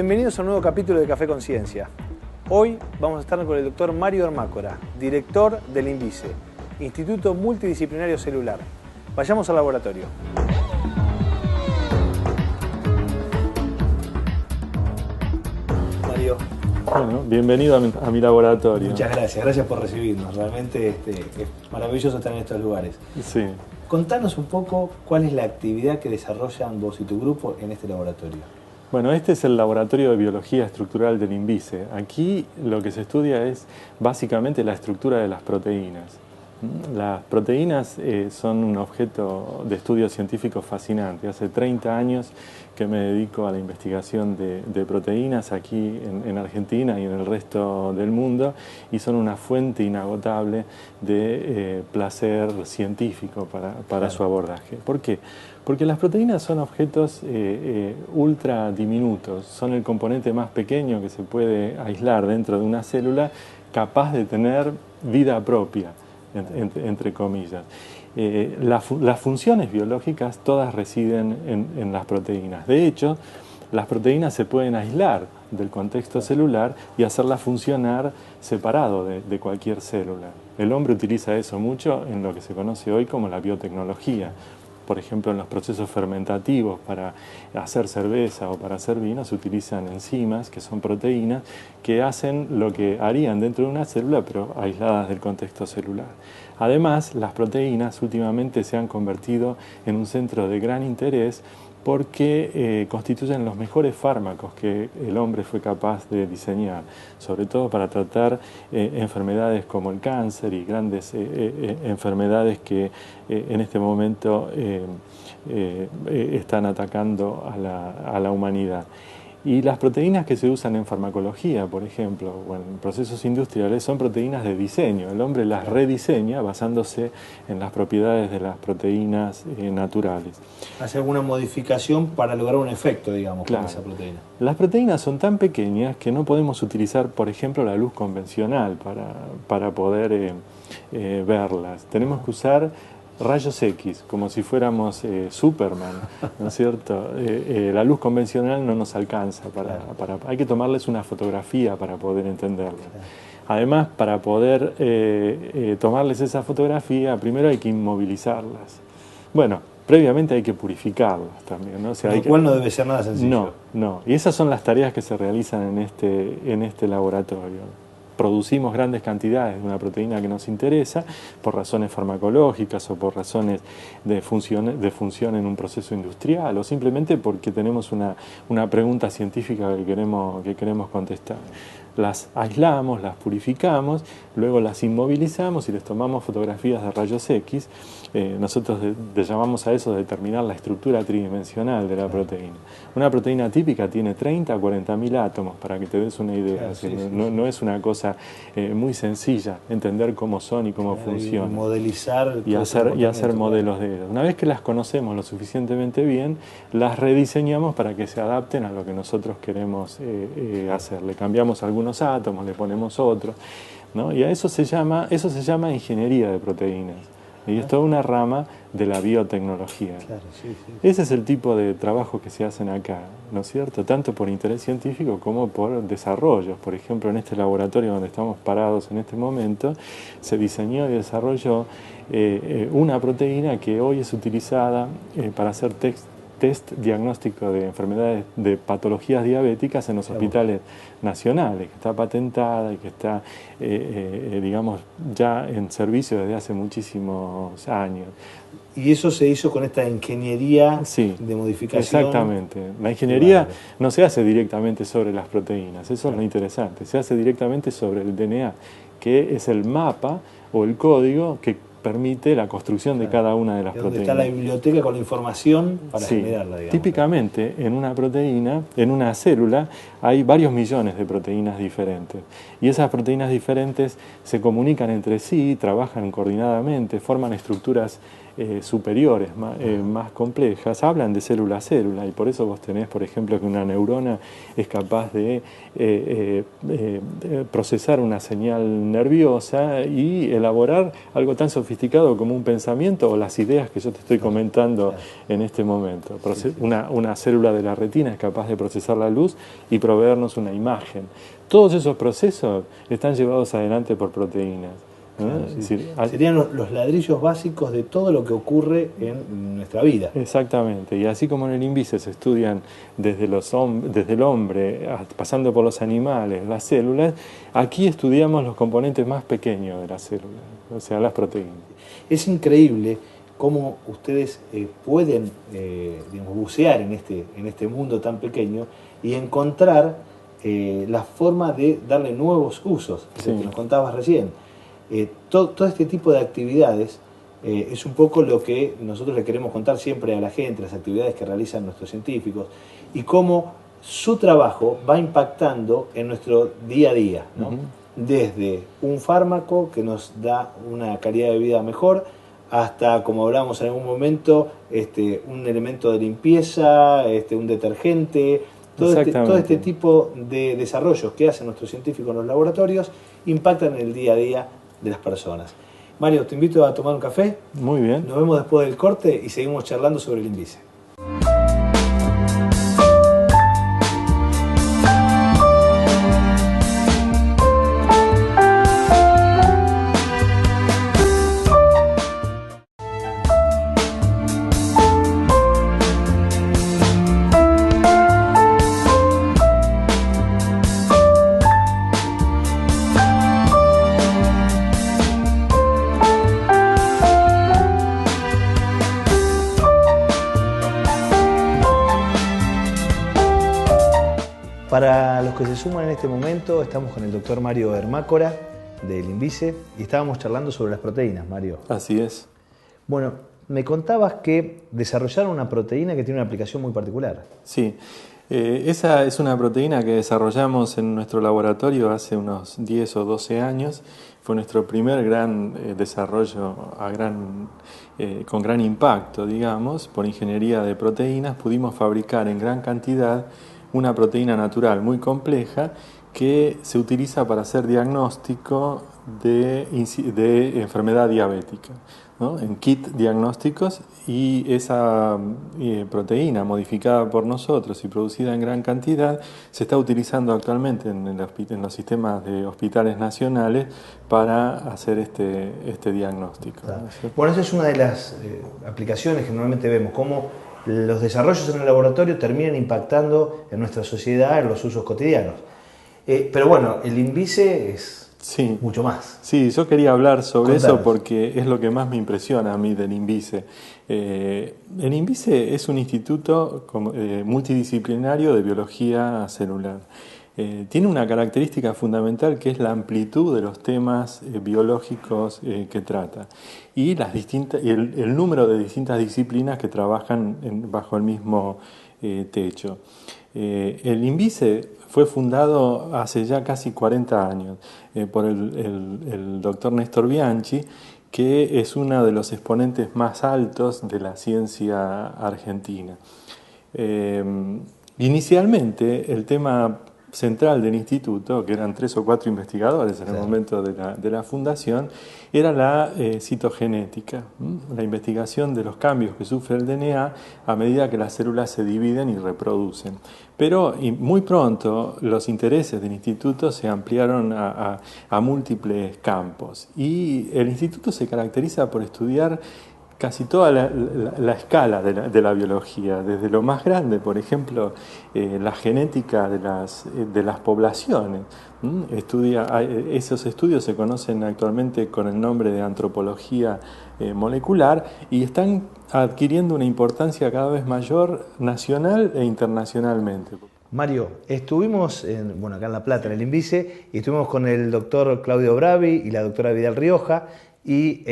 Bienvenidos a un nuevo capítulo de Café Conciencia. Hoy vamos a estar con el doctor Mario Ermácora, director del INVICE, Instituto Multidisciplinario Celular. Vayamos al laboratorio. Mario. Bueno, bienvenido a mi laboratorio. Muchas gracias por recibirnos. Realmente es maravilloso estar en estos lugares. Sí. Contanos un poco cuál es la actividad que desarrollan vos y tu grupo en este laboratorio. Bueno, este es el Laboratorio de Biología Estructural del INVICE. Aquí lo que se estudia es básicamente la estructura de las proteínas. Las proteínas son un objeto de estudio científico fascinante. Hace 30 años que me dedico a la investigación de proteínas aquí en Argentina y en el resto del mundo, y son una fuente inagotable de placer científico para su abordaje. ¿Por qué? Porque las proteínas son objetos ultra diminutos, son el componente más pequeño que se puede aislar dentro de una célula, capaz de tener vida propia, entre comillas. Las funciones biológicas todas residen en las proteínas. De hecho, las proteínas se pueden aislar del contexto celular y hacerlas funcionar separado de cualquier célula. El hombre utiliza eso mucho en lo que se conoce hoy como la biotecnología. Por ejemplo, en los procesos fermentativos para hacer cerveza o para hacer vino se utilizan enzimas, que son proteínas, que hacen lo que harían dentro de una célula, pero aisladas del contexto celular. Además, las proteínas últimamente se han convertido en un centro de gran interés porque constituyen los mejores fármacos que el hombre fue capaz de diseñar, sobre todo para tratar enfermedades como el cáncer y grandes enfermedades que en este momento están atacando a la humanidad. Y las proteínas que se usan en farmacología, por ejemplo, o en procesos industriales, son proteínas de diseño. El hombre las rediseña basándose en las propiedades de las proteínas naturales. ¿Hace alguna modificación para lograr un efecto, digamos, claro, con esa proteína? Las proteínas son tan pequeñas que no podemos utilizar, por ejemplo, la luz convencional para poder verlas. Tenemos que usar rayos X, como si fuéramos Superman, ¿no es cierto? La luz convencional no nos alcanza, hay que tomarles una fotografía para poder entenderla. Además, para poder tomarles esa fotografía, primero hay que inmovilizarlas. Bueno, previamente hay que purificarlas también, ¿no? O sea, lo cual no debe ser nada sencillo. No. Y esas son las tareas que se realizan en este laboratorio. Producimos grandes cantidades de una proteína que nos interesa por razones farmacológicas o por razones de función en un proceso industrial, o simplemente porque tenemos una pregunta científica que queremos contestar. Las aislamos, las purificamos, luego las inmovilizamos y les tomamos fotografías de rayos X. Nosotros llamamos a eso determinar la estructura tridimensional de la proteína. Una proteína típica tiene 30 a 40 mil átomos, para que te des una idea. No es una cosa muy sencilla entender cómo son y cómo funcionan. Modelizar y hacer modelos de ellas. Una vez que las conocemos lo suficientemente bien, las rediseñamos para que se adapten a lo que nosotros queremos hacer. Le cambiamos algunos átomos, le ponemos otros, ¿no? Y a eso se llama ingeniería de proteínas. Y es toda una rama de la biotecnología. Claro, sí. Ese es el tipo de trabajo que se hacen acá, ¿no es cierto? Tanto por interés científico como por desarrollos. Por ejemplo, en este laboratorio donde estamos parados en este momento, se diseñó y desarrolló una proteína que hoy es utilizada para hacer test diagnóstico de enfermedades, de patologías diabéticas en los hospitales nacionales, que está patentada y que está, digamos, ya en servicio desde hace muchísimos años. Y eso se hizo con esta ingeniería de modificación. Exactamente. La ingeniería no se hace directamente sobre las proteínas, eso es lo interesante. Se hace directamente sobre el DNA, que es el mapa o el código que permite la construcción de cada una de las proteínas. Está la biblioteca con la información para generarla, digamos. Típicamente, en una proteína, en una célula, hay varios millones de proteínas diferentes. Y esas proteínas diferentes se comunican entre sí, trabajan coordinadamente, forman estructuras superiores, más complejas, hablan de célula a célula, y por eso vos tenés, por ejemplo, que una neurona es capaz de procesar una señal nerviosa y elaborar algo tan sofisticado como un pensamiento o las ideas que yo te estoy comentando en este momento. Una célula de la retina es capaz de procesar la luz y proveernos una imagen. Todos esos procesos están llevados adelante por proteínas. Claro, sí. Es decir, serían los ladrillos básicos de todo lo que ocurre en nuestra vida. Exactamente, y así como en el INVICE se estudian desde el hombre, pasando por los animales, las células, aquí estudiamos los componentes más pequeños de las células, o sea, las proteínas. Es increíble cómo ustedes pueden digamos, bucear en este mundo tan pequeño y encontrar la forma de darle nuevos usos, sí, que nos contabas recién. Todo este tipo de actividades es un poco lo que nosotros le queremos contar siempre a la gente, las actividades que realizan nuestros científicos y cómo su trabajo va impactando en nuestro día a día, ¿no? Desde un fármaco que nos da una calidad de vida mejor hasta, como hablamos en algún momento, un elemento de limpieza, un detergente. Todo este tipo de desarrollos que hacen nuestros científicos en los laboratorios impactan en el día a día de las personas. Mario, te invito a tomar un café. Muy bien. Nos vemos después del corte y seguimos charlando sobre el INVICE. Para los que se suman en este momento, estamos con el doctor Mario Ermácora del INVICE y estábamos charlando sobre las proteínas, Mario. Así es. Bueno, me contabas que desarrollaron una proteína que tiene una aplicación muy particular. Sí, esa es una proteína que desarrollamos en nuestro laboratorio hace unos 10 o 12 años. Fue nuestro primer gran desarrollo con gran impacto, digamos, por ingeniería de proteínas. Pudimos fabricar en gran cantidad una proteína natural muy compleja que se utiliza para hacer diagnóstico de enfermedad diabética, ¿no? En kit diagnósticos, y esa proteína modificada por nosotros y producida en gran cantidad se está utilizando actualmente en los sistemas de hospitales nacionales para hacer este diagnóstico. Claro. Bueno, esa es una de las aplicaciones que normalmente vemos, cómo los desarrollos en el laboratorio terminan impactando en nuestra sociedad, en los usos cotidianos. Pero bueno, el INVICE es mucho más. Sí, yo quería hablar sobre eso porque es lo que más me impresiona a mí del INVICE. El INVICE es un instituto multidisciplinario de biología celular. Tiene una característica fundamental que es la amplitud de los temas biológicos que trata y el número de distintas disciplinas que trabajan bajo el mismo techo. El INVICE fue fundado hace ya casi 40 años por el doctor Néstor Bianchi, que es uno de los exponentes más altos de la ciencia argentina. Inicialmente el tema central del instituto, que eran 3 o 4 investigadores en el momento de la fundación, era la citogenética, la investigación de los cambios que sufre el DNA a medida que las células se dividen y reproducen. Pero muy pronto los intereses del instituto se ampliaron a múltiples campos y el instituto se caracteriza por estudiar casi toda la escala de la biología, desde lo más grande, por ejemplo, la genética de las poblaciones. Esos estudios se conocen actualmente con el nombre de antropología molecular y están adquiriendo una importancia cada vez mayor nacional e internacionalmente. Mario, estuvimos acá en La Plata, en el INVICE, y estuvimos con el doctor Claudio Bravi y la doctora Vidal Rioja y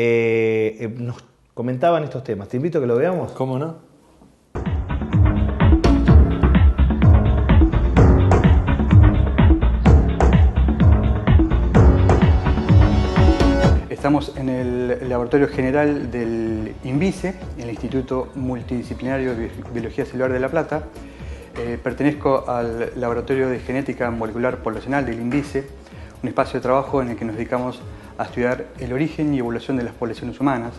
nos comentaban estos temas. Te invito a que lo veamos. ¿Cómo no? Estamos en el Laboratorio General del INVICE, el Instituto Multidisciplinario de Biología Celular de La Plata. Pertenezco al Laboratorio de Genética Molecular Poblacional del INVICE, un espacio de trabajo en el que nos dedicamos a estudiar el origen y evolución de las poblaciones humanas,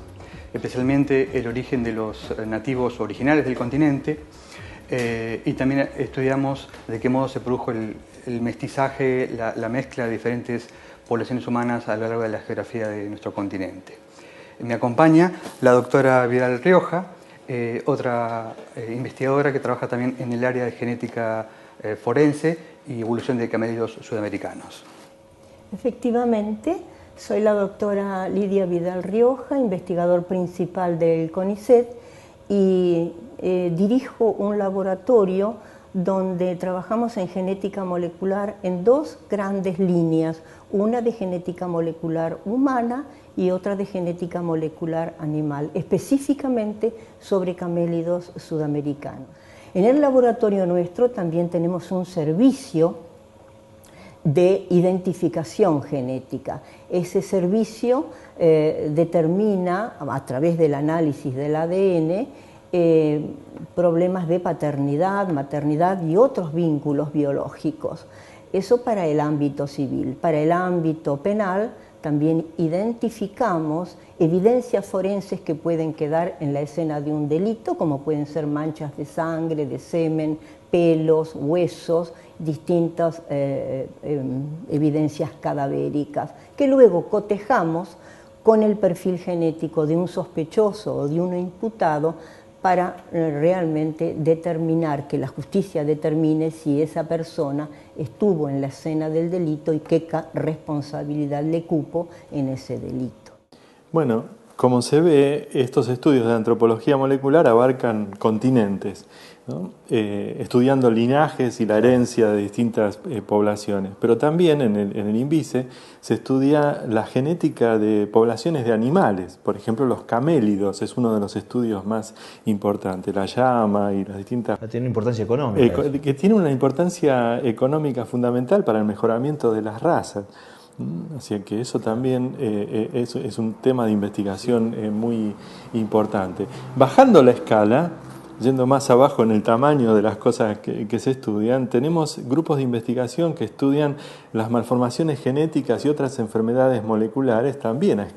especialmente el origen de los nativos originales del continente, y también estudiamos de qué modo se produjo el mestizaje, la mezcla de diferentes poblaciones humanas a lo largo de la geografía de nuestro continente. Me acompaña la doctora Vidal Rioja, otra investigadora que trabaja también en el área de genética forense y evolución de camélidos sudamericanos. Efectivamente, soy la doctora Lidia Vidal Rioja, investigador principal del CONICET, y dirijo un laboratorio donde trabajamos en genética molecular en dos grandes líneas, una de genética molecular humana y otra de genética molecular animal, específicamente sobre camélidos sudamericanos. En el laboratorio nuestro también tenemos un servicio de identificación genética. Ese servicio determina, a través del análisis del ADN, problemas de paternidad, maternidad y otros vínculos biológicos. Eso para el ámbito civil. Para el ámbito penal también identificamos evidencias forenses que pueden quedar en la escena de un delito, como pueden ser manchas de sangre, de semen, pelos, huesos, distintas evidencias cadavéricas, que luego cotejamos con el perfil genético de un sospechoso o de un imputado para realmente determinar, que la justicia determine si esa persona estuvo en la escena del delito y qué responsabilidad le cupo en ese delito. Bueno, como se ve, estos estudios de antropología molecular abarcan continentes, ¿no? Estudiando linajes y la herencia de distintas poblaciones. Pero también en el INVICE se estudia la genética de poblaciones de animales. Por ejemplo, los camélidos es uno de los estudios más importantes. La llama y las distintas... Tiene importancia económica. Que tiene una importancia económica fundamental para el mejoramiento de las razas. Así que eso también es un tema de investigación muy importante. Bajando la escala, yendo más abajo en el tamaño de las cosas que se estudian, tenemos grupos de investigación que estudian las malformaciones genéticas y otras enfermedades moleculares también a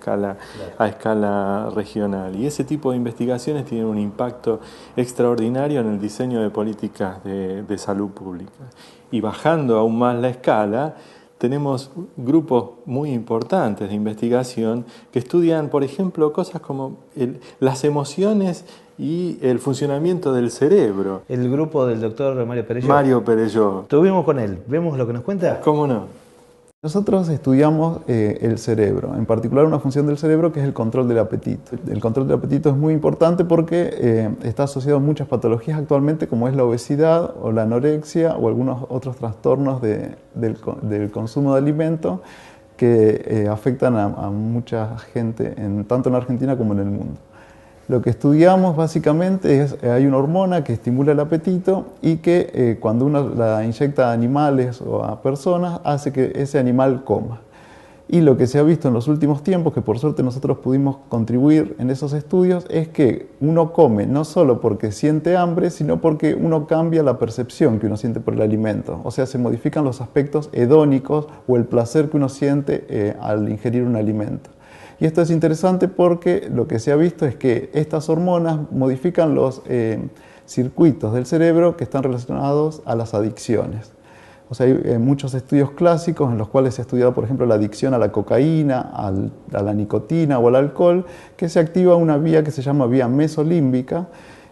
escala regional. Y ese tipo de investigaciones tienen un impacto extraordinario en el diseño de políticas de salud pública. Y bajando aún más la escala, tenemos grupos muy importantes de investigación que estudian, por ejemplo, cosas como las emociones y el funcionamiento del cerebro. El grupo del doctor Mario Perelló. Mario Perelló. Estuvimos con él. ¿Vemos lo que nos cuenta? ¿Cómo no? Nosotros estudiamos el cerebro, en particular una función del cerebro que es el control del apetito. El control del apetito es muy importante porque está asociado a muchas patologías actualmente, como es la obesidad o la anorexia o algunos otros trastornos del consumo de alimentos que afectan a mucha gente, tanto en Argentina como en el mundo. Lo que estudiamos básicamente es, hay una hormona que estimula el apetito y que cuando uno la inyecta a animales o a personas hace que ese animal coma. Y lo que se ha visto en los últimos tiempos, que por suerte nosotros pudimos contribuir en esos estudios, es que uno come no solo porque siente hambre, sino porque uno cambia la percepción que uno siente por el alimento. O sea, se modifican los aspectos hedónicos o el placer que uno siente al ingerir un alimento. Y esto es interesante porque lo que se ha visto es que estas hormonas modifican los circuitos del cerebro que están relacionados a las adicciones. O sea, hay muchos estudios clásicos en los cuales se ha estudiado, por ejemplo, la adicción a la cocaína, a la nicotina o al alcohol, que se activa una vía que se llama vía mesolímbica,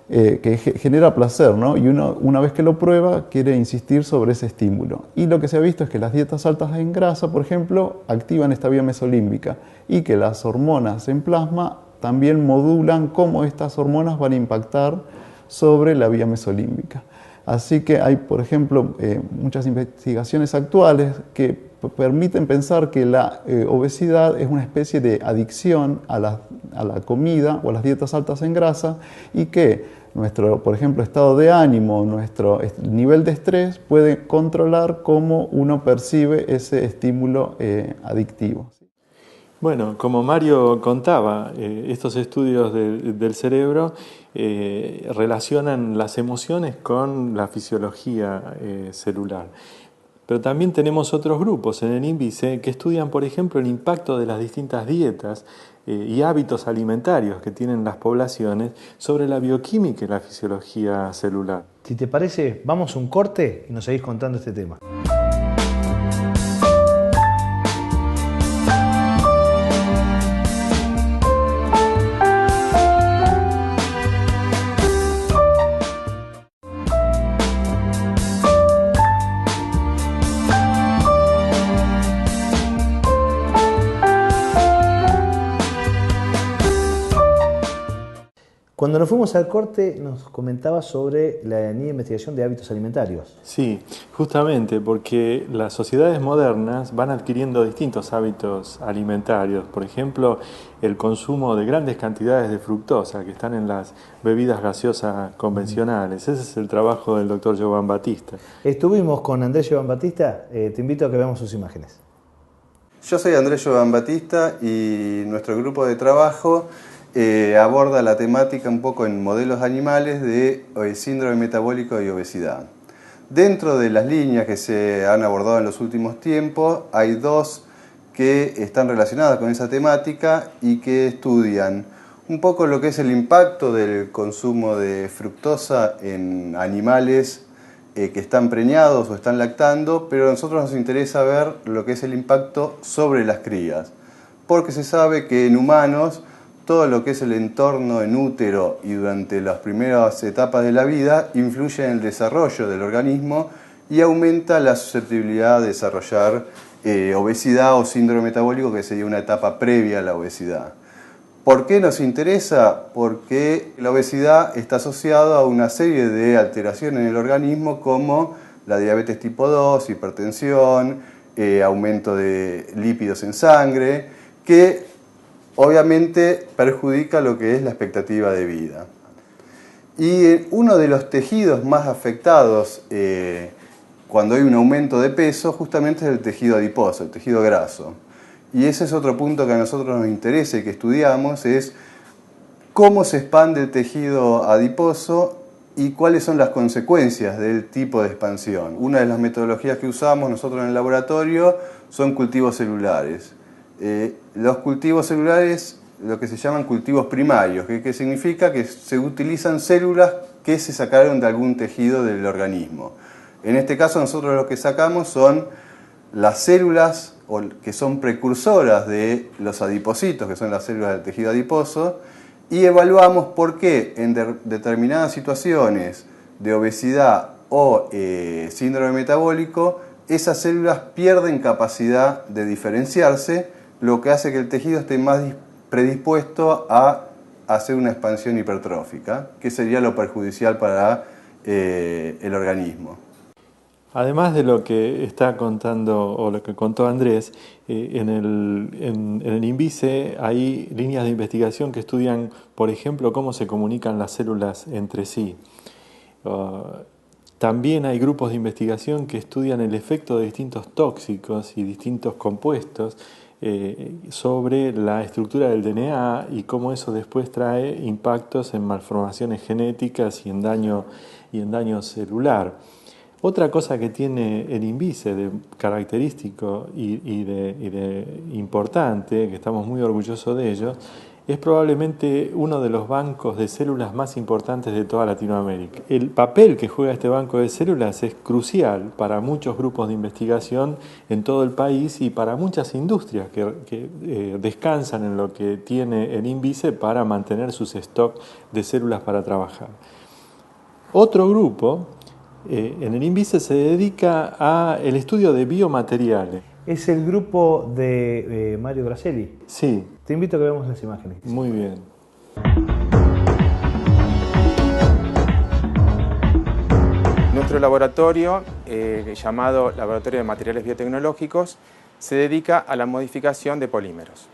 que genera placer, ¿no? Y uno, una vez que lo prueba, quiere insistir sobre ese estímulo. Y lo que se ha visto es que las dietas altas en grasa, por ejemplo, activan esta vía mesolímbica y que las hormonas en plasma también modulan cómo estas hormonas van a impactar sobre la vía mesolímbica. Así que hay, por ejemplo, muchas investigaciones actuales que permiten pensar que la obesidad es una especie de adicción a la comida o a las dietas altas en grasa y que nuestro, por ejemplo, estado de ánimo, nuestro nivel de estrés puede controlar cómo uno percibe ese estímulo adictivo. Bueno, como Mario contaba, estos estudios del cerebro relacionan las emociones con la fisiología celular. Pero también tenemos otros grupos en el INVICE que estudian, por ejemplo, el impacto de las distintas dietas y hábitos alimentarios que tienen las poblaciones sobre la bioquímica y la fisiología celular. Si te parece, vamos a un corte y nos seguís contando este tema. Cuando nos fuimos al corte nos comentabas sobre la línea de investigación de hábitos alimentarios. Sí, justamente porque las sociedades modernas van adquiriendo distintos hábitos alimentarios. Por ejemplo, el consumo de grandes cantidades de fructosa que están en las bebidas gaseosas convencionales. Ese es el trabajo del doctor Giovan Battista. Estuvimos con Andrés Giovan Battista, te invito a que veamos sus imágenes. Yo soy Andrés Giovan Battista y nuestro grupo de trabajo aborda la temática un poco en modelos animales de síndrome metabólico y obesidad. Dentro de las líneas que se han abordado en los últimos tiempos, hay dos que están relacionadas con esa temática y que estudian un poco lo que es el impacto del consumo de fructosa en animales que están preñados o están lactando, pero a nosotros nos interesa ver lo que es el impacto sobre las crías, porque se sabe que en humanos todo lo que es el entorno en útero y durante las primeras etapas de la vida influye en el desarrollo del organismo y aumenta la susceptibilidad de desarrollar obesidad o síndrome metabólico, que sería una etapa previa a la obesidad. ¿Por qué nos interesa? Porque la obesidad está asociada a una serie de alteraciones en el organismo como la diabetes tipo 2, hipertensión, aumento de lípidos en sangre, que obviamente perjudica lo que es la expectativa de vida. Y uno de los tejidos más afectados cuando hay un aumento de peso justamente es el tejido adiposo, el tejido graso. Y ese es otro punto que a nosotros nos interesa y que estudiamos, es cómo se expande el tejido adiposo y cuáles son las consecuencias del tipo de expansión. Una de las metodologías que usamos nosotros en el laboratorio son cultivos celulares. Los cultivos celulares, lo que se llaman cultivos primarios, que significa que se utilizan células que se sacaron de algún tejido del organismo. En este caso nosotros lo que sacamos son las células que son precursoras de los adipocitos, que son las células del tejido adiposo, y evaluamos por qué en determinadas situaciones de obesidad o síndrome metabólico esas células pierden capacidad de diferenciarse, lo que hace que el tejido esté más predispuesto a hacer una expansión hipertrófica, que sería lo perjudicial para el organismo. Además de lo que está contando o lo que contó Andrés, en el INVICE hay líneas de investigación que estudian, por ejemplo, cómo se comunican las células entre sí. También hay grupos de investigación que estudian el efecto de distintos tóxicos y distintos compuestos sobre la estructura del DNA y cómo eso después trae impactos en malformaciones genéticas y en daño celular. Otra cosa que tiene el INVICE de característico y de importante, que estamos muy orgullosos de ello, es probablemente uno de los bancos de células más importantes de toda Latinoamérica. El papel que juega este banco de células es crucial para muchos grupos de investigación en todo el país y para muchas industrias que descansan en lo que tiene el INVICE para mantener sus stocks de células para trabajar. Otro grupo en el INVICE se dedica al estudio de biomateriales. Es el grupo de Mario Gracelli. Sí. Te invito a que veamos las imágenes. Muy bien. Nuestro laboratorio, llamado Laboratorio de Materiales Biotecnológicos, se dedica a la modificación de polímeros.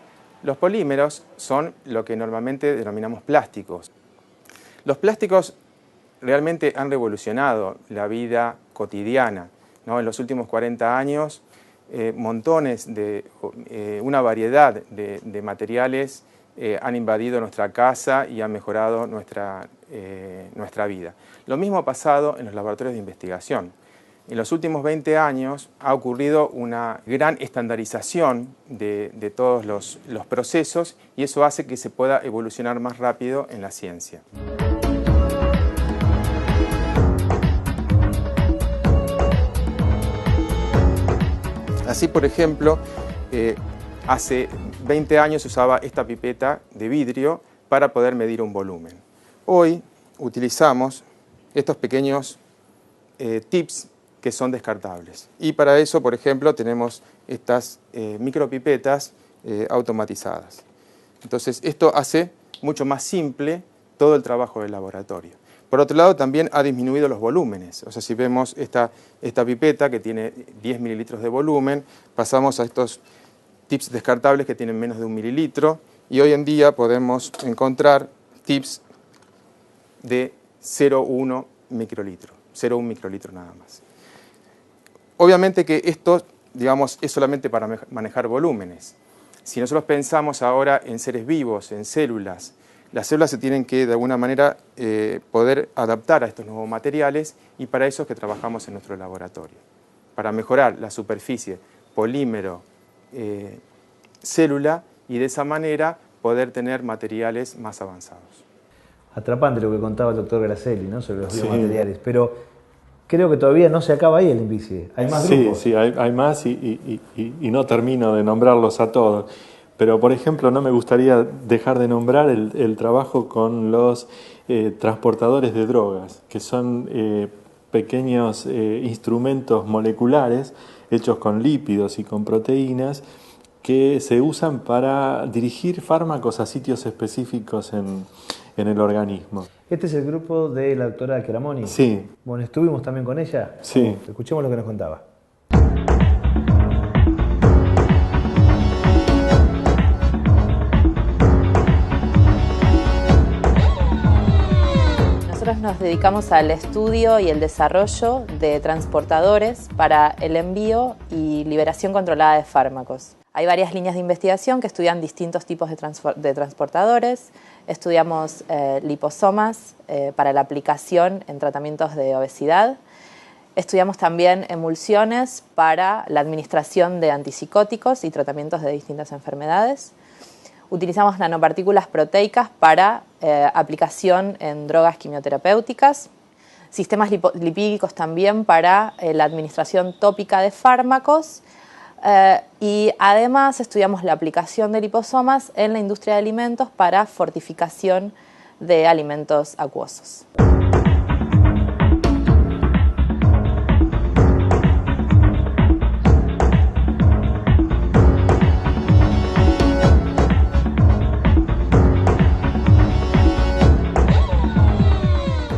Los polímeros son lo que normalmente denominamos plásticos. Los plásticos realmente han revolucionado la vida cotidiana, ¿no? En los últimos 40 años montones de, una variedad de materiales han invadido nuestra casa y han mejorado nuestra vida. Lo mismo ha pasado en los laboratorios de investigación. En los últimos 20 años ha ocurrido una gran estandarización de todos los procesos y eso hace que se pueda evolucionar más rápido en la ciencia. Así, por ejemplo, hace 20 años se usaba esta pipeta de vidrio para poder medir un volumen. Hoy utilizamos estos pequeños tips que son descartables. Y para eso, por ejemplo, tenemos estas micropipetas automatizadas. Entonces, esto hace mucho más simple todo el trabajo del laboratorio. Por otro lado, también ha disminuido los volúmenes. O sea, si vemos esta pipeta que tiene 10 mililitros de volumen, pasamos a estos tips descartables que tienen menos de 1 mililitro y hoy en día podemos encontrar tips de 0,1 microlitro, 0,1 microlitro nada más. Obviamente que esto, digamos, es solamente para manejar volúmenes. Si nosotros pensamos ahora en seres vivos, en células, las células se tienen que, de alguna manera, poder adaptar a estos nuevos materiales y para eso es que trabajamos en nuestro laboratorio. Para mejorar la superficie, polímero, célula y de esa manera poder tener materiales más avanzados. Atrapante lo que contaba el doctor Gracelli, ¿no?, sobre los biomateriales, pero creo que todavía no se acaba ahí el INVICE. ¿Hay más grupos? Sí, hay más y no termino de nombrarlos a todos. Pero, por ejemplo, no me gustaría dejar de nombrar el trabajo con los transportadores de drogas, que son pequeños instrumentos moleculares hechos con lípidos y con proteínas que se usan para dirigir fármacos a sitios específicos en el organismo. Este es el grupo de la doctora Chiaramoni. Sí. Bueno, estuvimos también con ella. Sí. Escuchemos lo que nos contaba. Nosotros nos dedicamos al estudio y el desarrollo de transportadores para el envío y liberación controlada de fármacos. Hay varias líneas de investigación que estudian distintos tipos de transportadores. Estudiamos liposomas para la aplicación en tratamientos de obesidad. Estudiamos también emulsiones para la administración de antipsicóticos y tratamientos de distintas enfermedades. Utilizamos nanopartículas proteicas para aplicación en drogas quimioterapéuticas. Sistemas lipídicos también para la administración tópica de fármacos. Y además estudiamos la aplicación de liposomas en la industria de alimentos para fortificación de alimentos acuosos.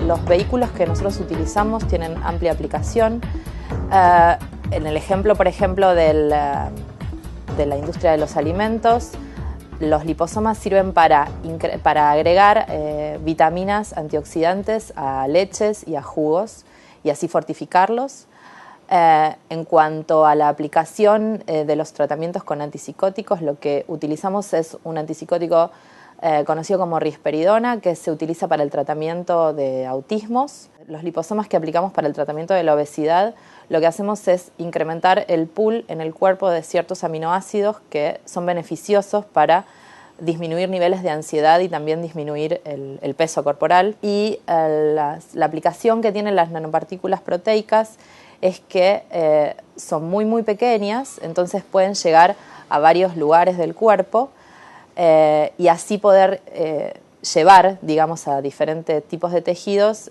Los vehículos que nosotros utilizamos tienen amplia aplicación. En el ejemplo, por ejemplo, de la industria de los alimentos, los liposomas sirven para agregar vitaminas antioxidantes a leches y a jugos y así fortificarlos. En cuanto a la aplicación de los tratamientos con antipsicóticos, lo que utilizamos es un antipsicótico conocido como risperidona, que se utiliza para el tratamiento de autismos. Los liposomas que aplicamos para el tratamiento de la obesidad, lo que hacemos es incrementar el pool en el cuerpo de ciertos aminoácidos que son beneficiosos para disminuir niveles de ansiedad y también disminuir el peso corporal. Y la aplicación que tienen las nanopartículas proteicas es que son muy pequeñas, entonces pueden llegar a varios lugares del cuerpo y así poder llevar, digamos, a diferentes tipos de tejidos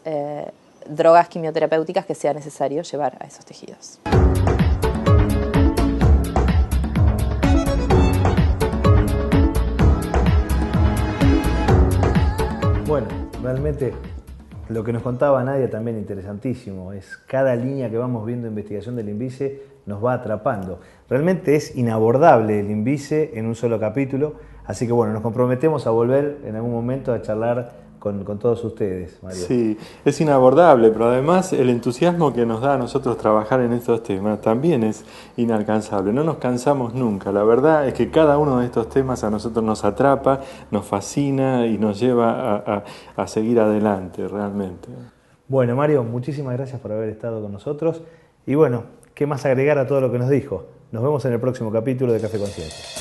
drogas quimioterapéuticas que sea necesario llevar a esos tejidos. Bueno, realmente lo que nos contaba Nadia también interesantísimo, es cada línea que vamos viendo de investigación del INVICE nos va atrapando. Realmente es inabordable el INVICE en un solo capítulo, así que bueno, nos comprometemos a volver en algún momento a charlar con todos ustedes, Mario. Sí, es inabordable, pero además el entusiasmo que nos da a nosotros trabajar en estos temas también es inalcanzable. No nos cansamos nunca. La verdad es que cada uno de estos temas a nosotros nos atrapa, nos fascina y nos lleva a seguir adelante realmente. Bueno, Mario, muchísimas gracias por haber estado con nosotros. Y bueno, ¿qué más agregar a todo lo que nos dijo? Nos vemos en el próximo capítulo de Café Conciencia.